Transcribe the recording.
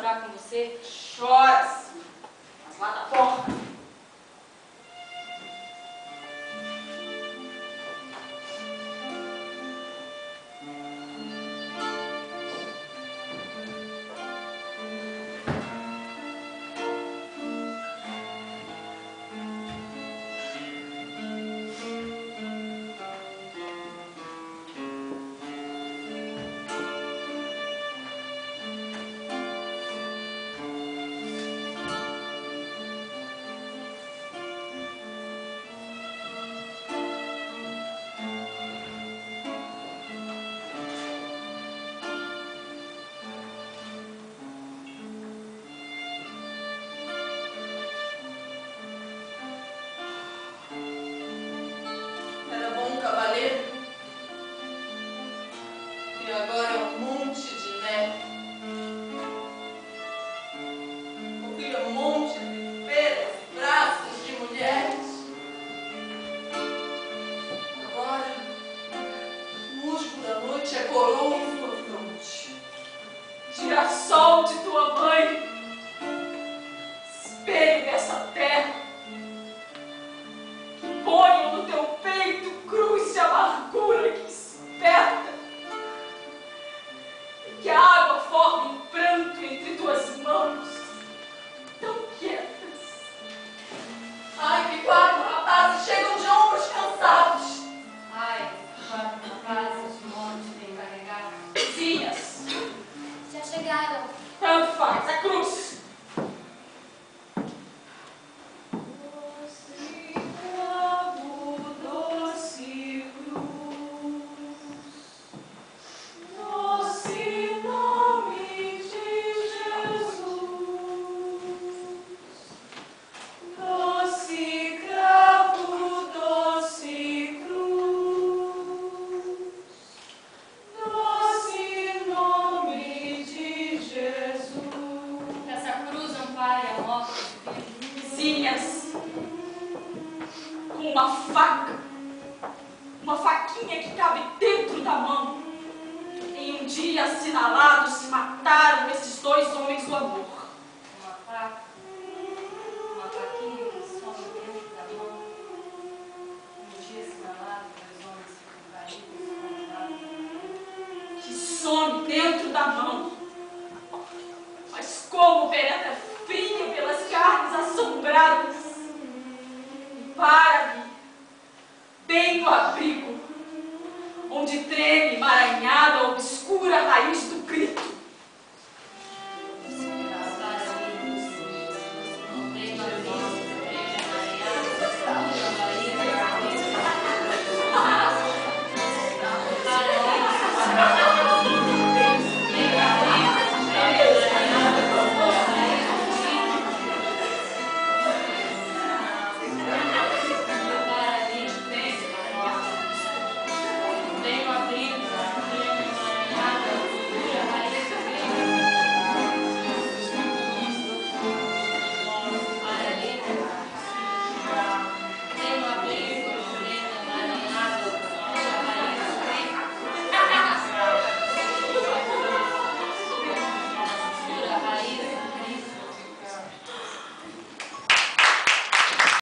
chorar com você? Chora sim, mas lá na porta. Era bom cavaleiro, e agora é um monte de neve. O filho é um monte de pelos e braços de mulheres. Agora, o musgo da noite é coroa em sua fronte. Girassol de tua mãe, espelho dessa terra, ponham no teu peito cruz de amargura que esperta, e que a água forme um pranto entre tuas mãos, tão quietas. Ai, que quatro rapazes chegam de ombros cansados. Ai, 4 rapazes de monte bem carregados. Vizinhas, Já chegaram. tanto faz, a cruz. Essa cruz ampare a morte do filho. Vizinhas, com uma faquinha que cabe dentro da mão. Em um dia assinalado se mataram esses dois homens do amor. Uma faca, uma faquinha que some dentro da mão. Um dia assinalado, 2 homens ficam caídos, Que some dentro da mão. Mas como penetra fria pelas carnes assombradas, e para-me, bem no abrigo, onde treme emaranhada a obscura raiz